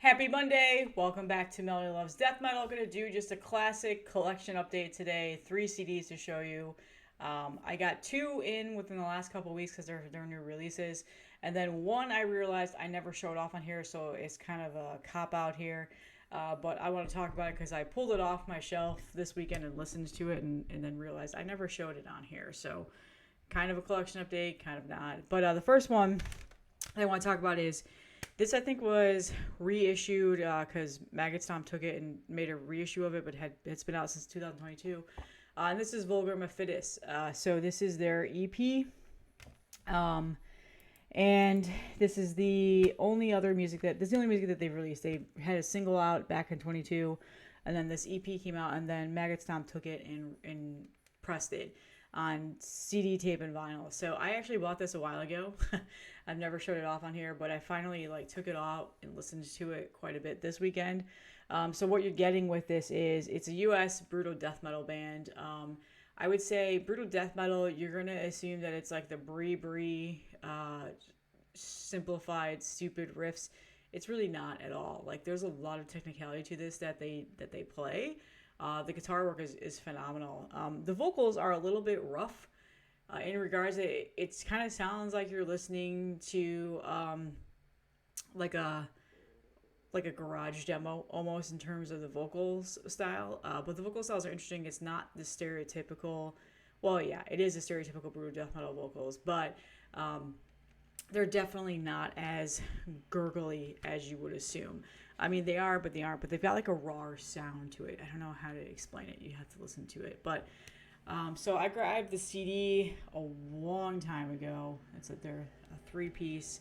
Happy Monday! Welcome back to Melody Loves Death Metal. I'm going to do just a classic collection update today. 3 CDs to show you. I got 2 in within the last couple weeks because they're new releases. And then 1 I realized I never showed off on here, so it's kind of a cop-out here. But I want to talk about it because I pulled it off my shelf this weekend and listened to it and then realized I never showed it on here. So kind of a collection update, kind of not. But the first one I want to talk about is this. I think was reissued because Maggot Stomp took it and made a reissue of it, but it's been out since 2022. And this is Vulgar Mephitis. So this is their EP. And this is the only music that they've released. They had a single out back in 22, and then this EP came out, and then Maggot Stomp took it and pressed it on CD, tape, and vinyl. So I actually bought this a while ago. I've never showed it off on here, but I finally took it out and listened to it quite a bit this weekend. So what you're getting with this is it's a U.S. brutal death metal band. I would say brutal death metal, you're going to assume that it's like the brie, simplified, stupid riffs. It's really not at all. There's a lot of technicality to this that they play. The guitar work is phenomenal. The vocals are a little bit rough in regards to it kind of sounds like you're listening to like a garage demo almost in terms of the vocals style. But the vocal styles are interesting. It's not the stereotypical. Well, yeah, it is a stereotypical brutal death metal vocals, but they're definitely not as gurgly as you would assume. I mean, they are, but they aren't. But they've got a raw sound to it. I don't know how to explain it. You have to listen to it. But so I grabbed the CD a long time ago. They're a 3-piece.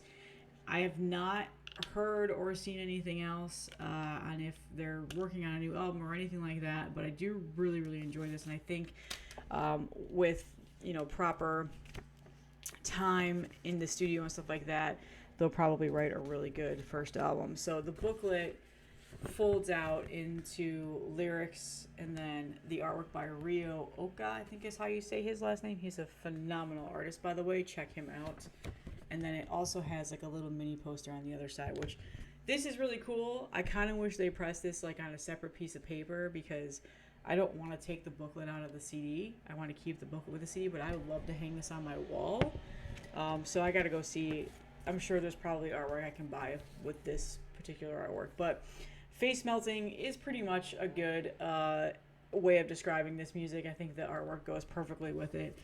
I have not heard or seen anything else on if they're working on a new album or anything like that. But I do really, really enjoy this, and I think with proper time in the studio and stuff like that, they'll probably write a really good first album. So the booklet folds out into lyrics and then the artwork by Ryo Oka, I think is how you say his last name. He's a phenomenal artist, by the way. Check him out. And then it also has a little mini poster on the other side, which this is really cool. I kind of wish they pressed this on a separate piece of paper because I don't want to take the booklet out of the CD. I want to keep the booklet with the CD, but I would love to hang this on my wall. So I got to go see. I'm sure there's probably artwork I can buy with this particular artwork. But Face Melting is pretty much a good way of describing this music. I think the artwork goes perfectly with it.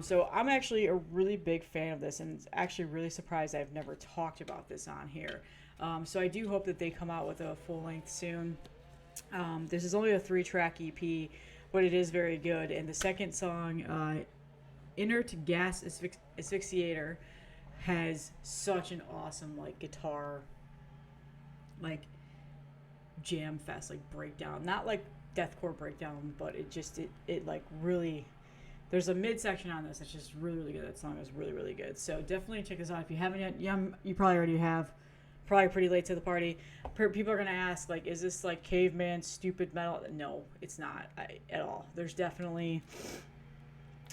So I'm actually a really big fan of this, and actually really surprised I've never talked about this on here. So I do hope that they come out with a full length soon. This is only a 3-track EP, but it is very good. And the second song, Inert Gas Asphyxiator, has such an awesome guitar jam fest breakdown. Not deathcore breakdown, but it really, there's a midsection on this that's just really, really good. That song is really, really good. So definitely check this out if you haven't yet. Yeah, you probably already have. Probably pretty late to the party. People are gonna ask, is this caveman stupid metal? No, it's not at all. There's definitely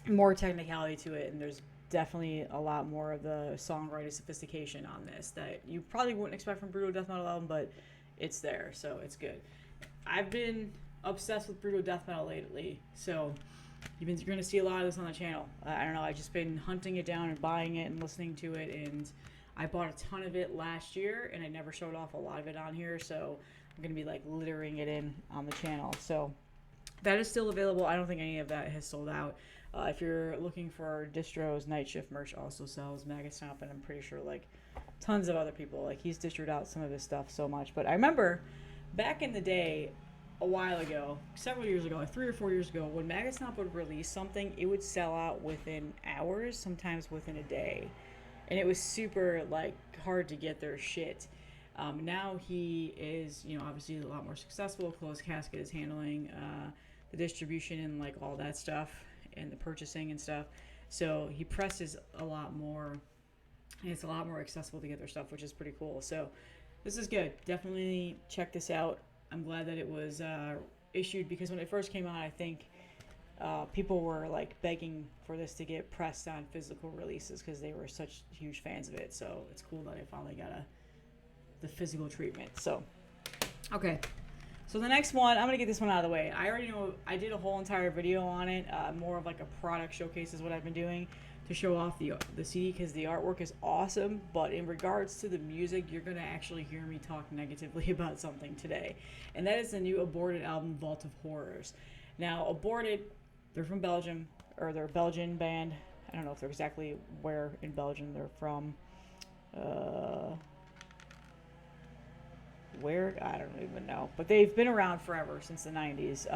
more technicality to it, and there's definitely a lot more of the songwriting sophistication on this that you probably wouldn't expect from brutal death metal album, but it's there, so it's good. I've been obsessed with brutal death metal lately, so you're gonna see a lot of this on the channel. I don't know. I've just been hunting it down and buying it and listening to it, and I bought a ton of it last year, and I never showed off a lot of it on here, so I'm going to be littering it in on the channel. So that is still available. I don't think any of that has sold out. If you're looking for distros, Night Shift merch also sells. Maggot Stomp, and I'm pretty sure tons of other people. He's distroed out some of his stuff so much. But I remember back in the day, a while ago, several years ago, 3 or 4 years ago, when Maggot Stomp would release something, it would sell out within hours, sometimes within a day. And it was super hard to get their shit. Now he is, obviously a lot more successful. Closed Casket is handling the distribution and all that stuff and the purchasing and stuff. So he presses a lot more, and it's a lot more accessible to get their stuff, which is pretty cool. So this is good. Definitely check this out. I'm glad that it was issued because when it first came out, I think people were begging for this to get pressed on physical releases because they were such huge fans of it. So it's cool that I finally got the physical treatment. So Okay. So the next one, I'm going to get this one out of the way. I already know I did a whole entire video on it. More of like a product showcase is what I've been doing to show off the CD because the artwork is awesome. But in regards to the music, you're going to actually hear me talk negatively about something today. And that is the new Aborted album, Vault of Horrors. Now, Aborted, they're from Belgium, or they're a Belgian band. I don't know if they're exactly where in Belgium they're from. Where? I don't even know. But they've been around forever, since the 90s.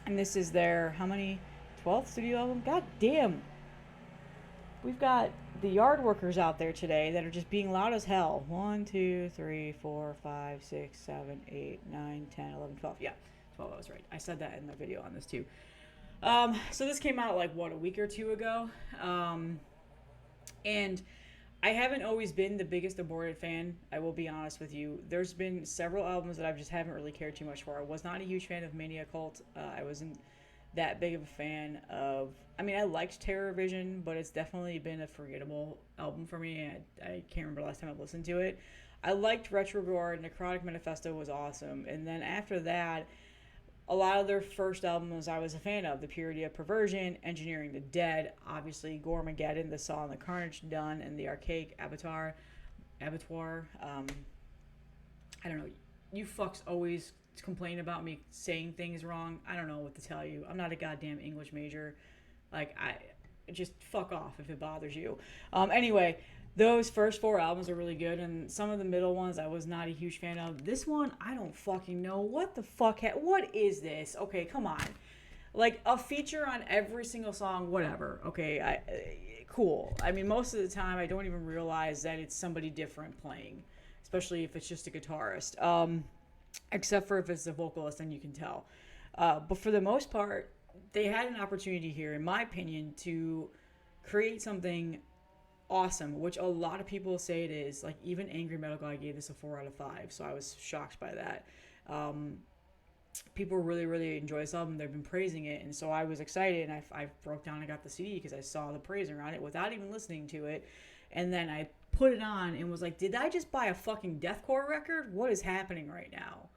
And this is their, how many? 12th studio album? God damn. We've got the yard workers out there today that are just being loud as hell. 1, 2, 3, 4, 5, 6, 7, 8, 9, 10, 11, 12. Yeah, 12, I was right. I said that in the video on this too. So this came out like, what, a week or two ago? And I haven't always been the biggest Aborted fan, I will be honest with you. There's been several albums that I just haven't really cared too much for. I was not a huge fan of Mania Cult. I wasn't that big of a fan of... I mean, I liked Terror Vision, but it's definitely been a forgettable album for me. I can't remember the last time I listened to it. I liked Retrograde. Necrotic Manifesto was awesome. And then after that, a lot of their first albums I was a fan of. The Purity of Perversion, Engineering the Dead, obviously Gormageddon, The Saw and the Carnage Done, and the Archaic Abattoir. I don't know. You fucks always complain about me saying things wrong. I don't know what to tell you. I'm not a goddamn English major. Like, just fuck off if it bothers you. Anyway, those first 4 albums are really good, and some of the middle ones I was not a huge fan of. This one, I don't fucking know. What the fuck? What is this? Okay, come on. Like, a feature on every single song, whatever. Okay, cool. I mean, most of the time, I don't even realize that it's somebody different playing, especially if it's just a guitarist. Except for if it's a vocalist, then you can tell. But for the most part, they had an opportunity here, in my opinion, to create something awesome, which a lot of people say it is. Like, even Angry Metal Guy gave this a 4 out of 5, so I was shocked by that. People really, really enjoy this album. They've been praising it, and so I was excited, and I broke down and got the CD because I saw the praising on it without even listening to it, and then I put it on and was like, did I just buy a fucking deathcore record? What is happening right now?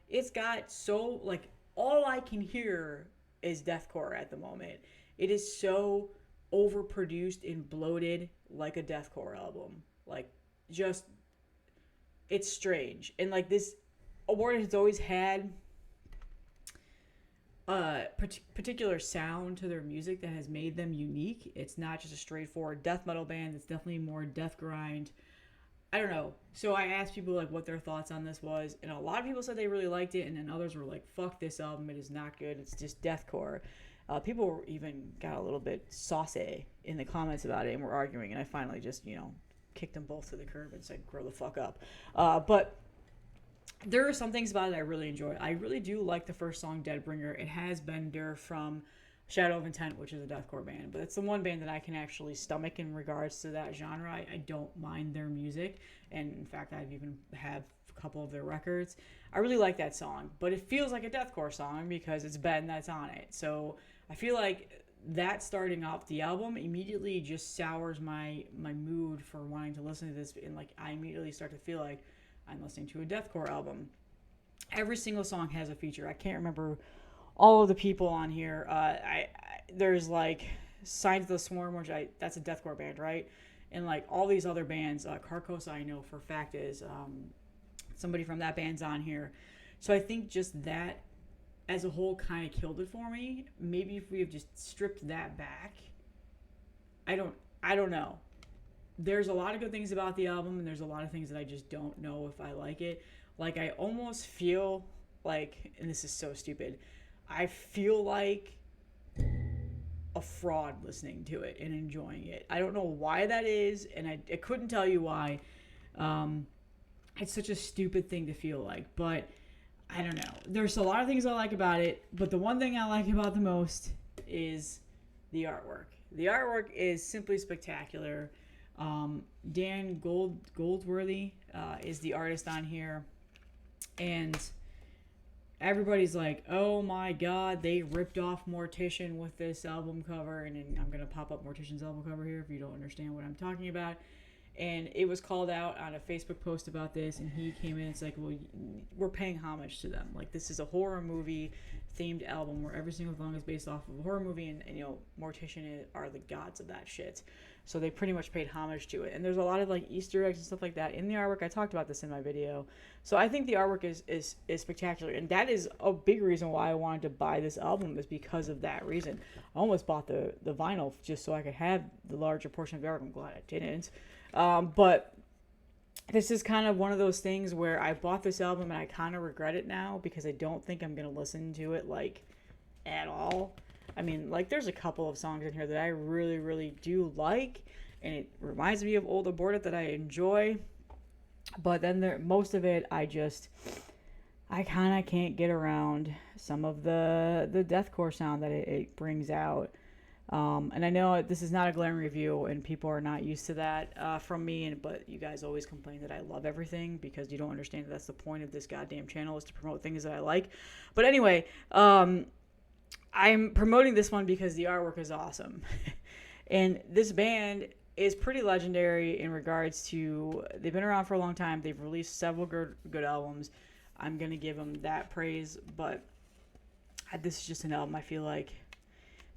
It's got so, like, all I can hear is deathcore at the moment. It is so overproduced and bloated, like a deathcore album. Like, just, it's strange. And like, this Aborted has always had a particular sound to their music that has made them unique. It's not just a straightforward death metal band. It's definitely more death grind. I don't know. So I asked people like what their thoughts on this was, and a lot of people said they really liked it, and then others were like, fuck this album, it is not good, it's just deathcore. People even got a little bit saucy in the comments about it and were arguing, and I finally just, kicked them both to the curb and said, grow the fuck up. But there are some things about it I really enjoy. I really do like the first song, Deadbringer. It has Bender from Shadow of Intent, which is a deathcore band, but it's the one band that I can actually stomach in regards to that genre. I don't mind their music, and in fact, I've even have a couple of their records. I really like that song, but it feels like a deathcore song because it's Ben that's on it. So I feel like that starting off the album immediately just sours my mood for wanting to listen to this, and like I immediately start to feel like I'm listening to a deathcore album. Every single song has a feature. I can't remember all of the people on here. There's like Signs of the Swarm, which that's a deathcore band, right? And like all these other bands, Carcosa I know for a fact is somebody from that band's on here. So I think just that as a whole kind of killed it for me. Maybe if we have just stripped that back, I don't know. There's a lot of good things about the album, and there's a lot of things that I just don't know if I like it. Like, I almost feel like, and this is so stupid, I feel like a fraud listening to it and enjoying it. I don't know why that is, and I couldn't tell you why. It's such a stupid thing to feel like, but I don't know. There's a lot of things I like about it, but the one thing I like about the most is the artwork. The artwork is simply spectacular. Dan Goldworthy is the artist on here, and everybody's like, oh my god, they ripped off Mortician with this album cover, and I'm going to pop up Mortician's album cover here if you don't understand what I'm talking about. And it was called out on a Facebook post about this, and he came in and it's like, well, we're paying homage to them. Like, this is a horror movie themed album where every single song is based off of a horror movie, and you know, Mortician are the gods of that shit. So they pretty much paid homage to it. And there's a lot of like Easter eggs and stuff like that in the artwork. I talked about this in my video. So I think the artwork is spectacular. And that is a big reason why I wanted to buy this album, is because of that reason. I almost bought the vinyl just so I could have the larger portion of the artwork. I'm glad I didn't. But this is kind of one of those things where I bought this album and I kind of regret it now, because I don't think I'm going to listen to it like at all. I mean, like, there's a couple of songs in here that I really, really do like, and it reminds me of old Aborted that I enjoy. But then most of it, I kind of can't get around some of the deathcore sound that it brings out. And I know this is not a glaring review, and people are not used to that from me. But you guys always complain that I love everything, because you don't understand that that's the point of this goddamn channel, is to promote things that I like. But anyway, I'm promoting this one because the artwork is awesome. And this band is pretty legendary in regards to, they've been around for a long time. They've released several good albums. I'm going to give them that praise, but this is just an album I feel like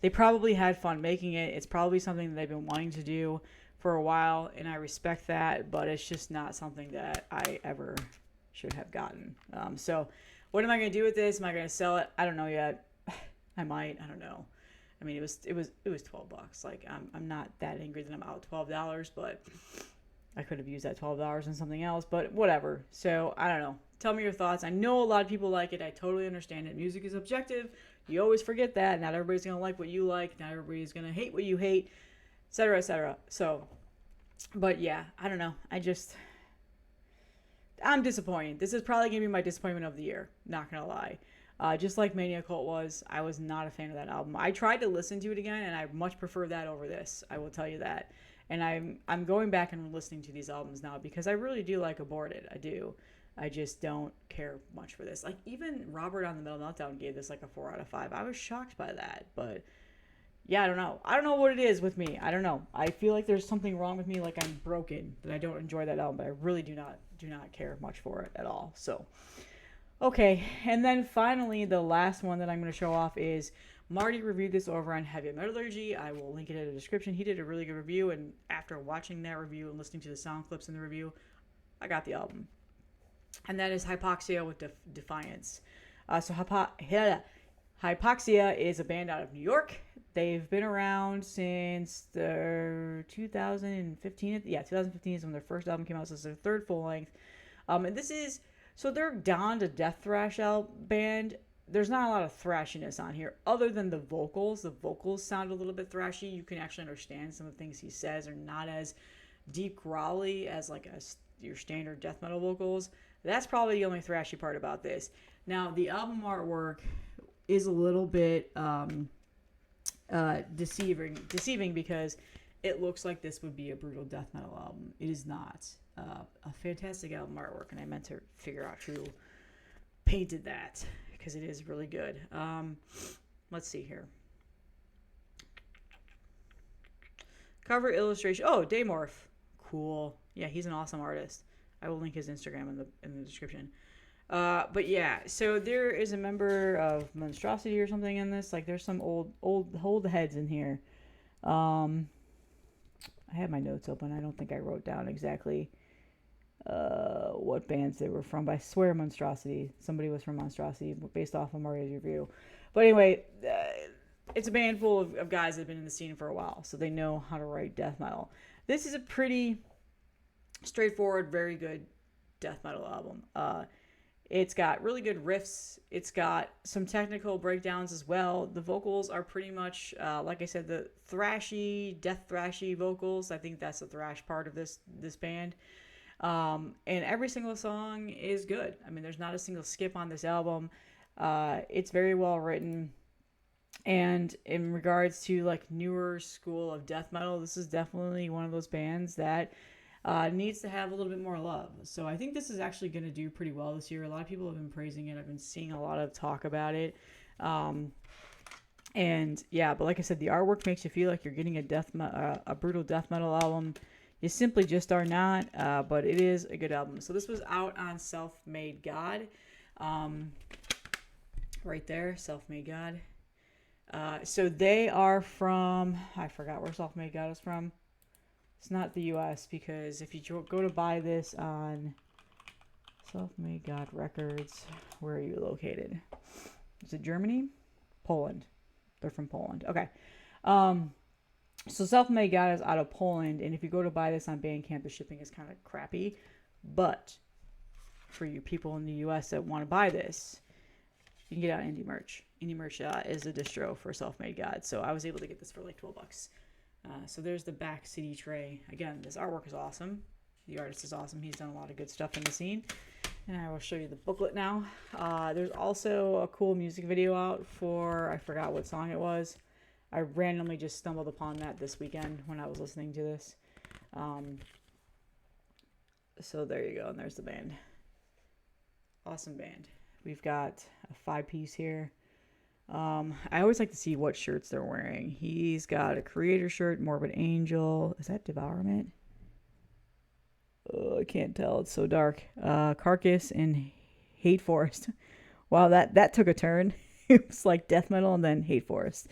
they probably had fun making it. It's probably something that they've been wanting to do for a while, and I respect that, but it's just not something that I ever should have gotten. So what am I going to do with this? Am I going to sell it? I don't know yet. I might. I don't know. I mean, it was $12. Like, I'm not that angry that I'm out $12, but I could have used that $12 on something else, but whatever. So I don't know. Tell me your thoughts. I know a lot of people like it. I totally understand it. Music is objective. You always forget that. Not everybody's going to like what you like. Not everybody's going to hate what you hate, etc., etc. So, but yeah, I don't know. I'm disappointed. This is probably going to be my disappointment of the year. Not going to lie. Just like Mania Cult was, I was not a fan of that album. I tried to listen to it again, and I much prefer that over this. I will tell you that. And I'm going back and listening to these albums now, because I really do like Aborted. I do. I just don't care much for this. Like, even Robert on the Metal Meltdown gave this like a 4 out of 5. I was shocked by that, but yeah, I don't know. I don't know what it is with me. I don't know. I feel like there's something wrong with me, like I'm broken, that I don't enjoy that album, but I really do not care much for it at all. So, okay. And then finally, the last one that I'm going to show off is Marty reviewed this over on Heavy Metallurgy. I will link it in the description. He did a really good review, and after watching that review and listening to the sound clips in the review, I got the album. And that is Hypoxia with Defiance. So Hypoxia is a band out of New York. They've been around since the 2015. Yeah, 2015 is when their first album came out. So it's their third full length. And this is, so they're down to death thrash band. There's not a lot of thrashiness on here, other than the vocals. The vocals sound a little bit thrashy. You can actually understand some of the things he says are not as deep growly as like your standard death metal vocals. That's probably the only thrashy part about this. Now, the album artwork is a little bit deceiving because it looks like this would be a brutal death metal album. It is not. A fantastic album artwork, and I meant to figure out who painted that, because it is really good. Let's see here. Cover illustration. Oh, Daemorph. Cool. Yeah, he's an awesome artist. I will link his Instagram in the description. But yeah, so there is a member of Monstrosity or something in this. Like, there's some old heads in here. I have my notes open. I don't think I wrote down exactly what bands they were from, but I swear Monstrosity. Somebody was from Monstrosity based off of Marty's review. But anyway, it's a band full of guys that have been in the scene for a while, so they know how to write death metal. This is a pretty straightforward, very good death metal album. It's got really good riffs. It's got some technical breakdowns as well. The vocals are pretty much, like I said, the death thrashy vocals. I think that's the thrash part of this band. And every single song is good. I mean, there's not a single skip on this album. It's very well written. And in regards to like newer school of death metal, this is definitely one of those bands that needs to have a little bit more love. So I think this is actually going to do pretty well this year. A lot of people have been praising it. I've been seeing a lot of talk about it. And yeah, but like I said, the artwork makes you feel like you're getting a brutal death metal album. You simply just are not, but it is a good album. So this was out on Self-Made God. Right there, Self-Made God. So they are from, I forgot where Self-Made God is from. It's not the US, because if you go to buy this on Self-Made God Records, where are you located? Is it Germany? Poland. They're from Poland. Okay. So Self-Made God is out of Poland, and if you go to buy this on Bandcamp, the shipping is kind of crappy. But for you people in the US that want to buy this, you can get out Indie Merch. Indie Merch is a distro for Self-Made God, so I was able to get this for like $12. So there's the back CD tray. Again, this artwork is awesome. The artist is awesome. He's done a lot of good stuff in the scene. And I will show you the booklet now. There's also a cool music video out for, I forgot what song it was. I randomly just stumbled upon that this weekend when I was listening to this. So there you go, and there's the band. Awesome band. We've got a 5-piece here. I always like to see what shirts they're wearing. He's got a Creator shirt, Morbid Angel. Is that Devourment? Oh, I can't tell. It's so dark. Carcass and Hate Forest. Wow, that took a turn. It was like death metal and then Hate Forest.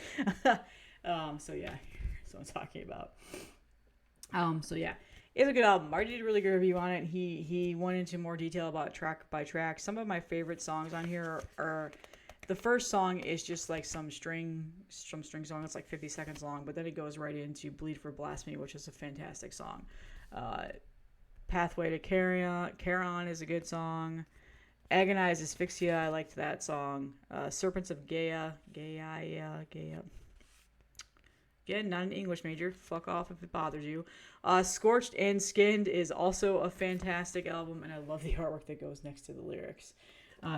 So yeah, that's what I'm talking about. So yeah, it's a good album. Marty did a really good review on it. He went into more detail about track by track. Some of my favorite songs on here are the first song is just like some string song. It's like 50 seconds long, but then it goes right into Bleed for Blasphemy, which is a fantastic song. Pathway to Charon is a good song. Agonize Asphyxia, I liked that song. Serpents of Gaia. Again, not an English major. Fuck off if it bothers you. Scorched and Skinned is also a fantastic album, and I love the artwork that goes next to the lyrics.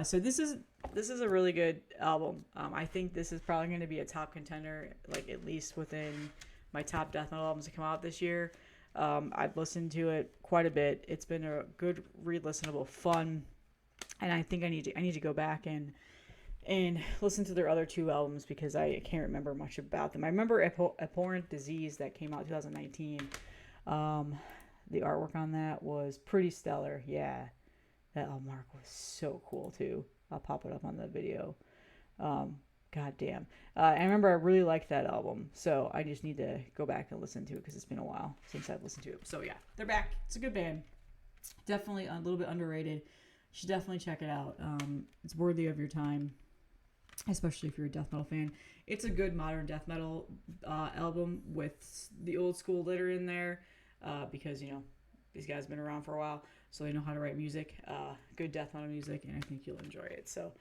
So this is a really good album. I think this is probably going to be a top contender, like at least within my top death metal albums to come out this year. I've listened to it quite a bit. It's been a good, re-listenable, fun, and I think I need to go back and listen to their other 2 albums because I can't remember much about them. I remember Abhorrent Disease that came out in 2019. The artwork on that was pretty stellar. Yeah, that album artwork was so cool too. I'll pop it up on the video. God damn. I remember I really liked that album, so I just need to go back and listen to it because it's been a while since I've listened to it. So yeah, they're back. It's a good band. Definitely a little bit underrated. You should definitely check it out. It's worthy of your time, especially if you're a death metal fan. It's a good modern death metal album with the old school litter in there because, you know, these guys have been around for a while, so they know how to write music. Good death metal music, and I think you'll enjoy it. So,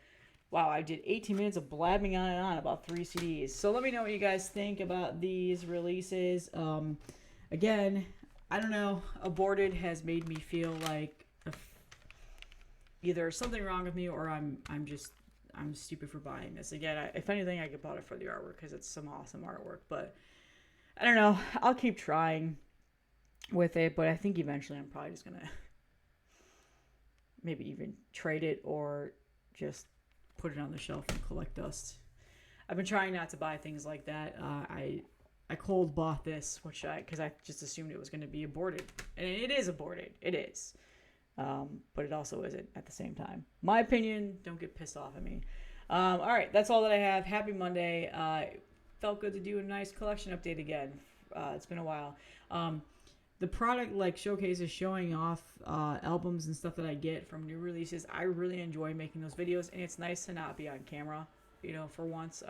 wow, I did 18 minutes of blabbing on and on about 3 CDs. So let me know what you guys think about these releases. Again, I don't know. Aborted has made me feel like either something wrong with me or I'm stupid for buying this. Again, if anything, I could bought it for the artwork because it's some awesome artwork. But I don't know. I'll keep trying with it, but I think eventually I'm probably just gonna maybe even trade it or just put it on the shelf and collect dust. I've been trying not to buy things like that. I cold bought this, because I just assumed it was going to be aborted, and it is aborted. It is. But it also isn't at the same time. My opinion, don't get pissed off at me. All right, that's all that I have. Happy Monday. Felt good to do a nice collection update again. It's been a while. The product like showcases showing off albums and stuff that I get from new releases. I really enjoy making those videos, and it's nice to not be on camera, you know, for once.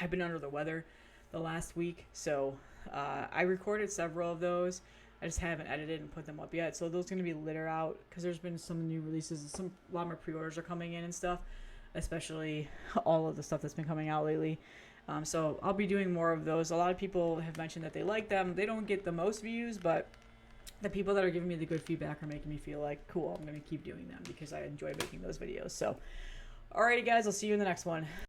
I've been under the weather the last week, so I recorded several of those. I just haven't edited and put them up yet. So those are going to be litter out because there's been some new releases. A lot more pre-orders are coming in and stuff, especially all of the stuff that's been coming out lately. So I'll be doing more of those. A lot of people have mentioned that they like them. They don't get the most views, but the people that are giving me the good feedback are making me feel like, cool, I'm going to keep doing them because I enjoy making those videos. So, alrighty guys, I'll see you in the next one.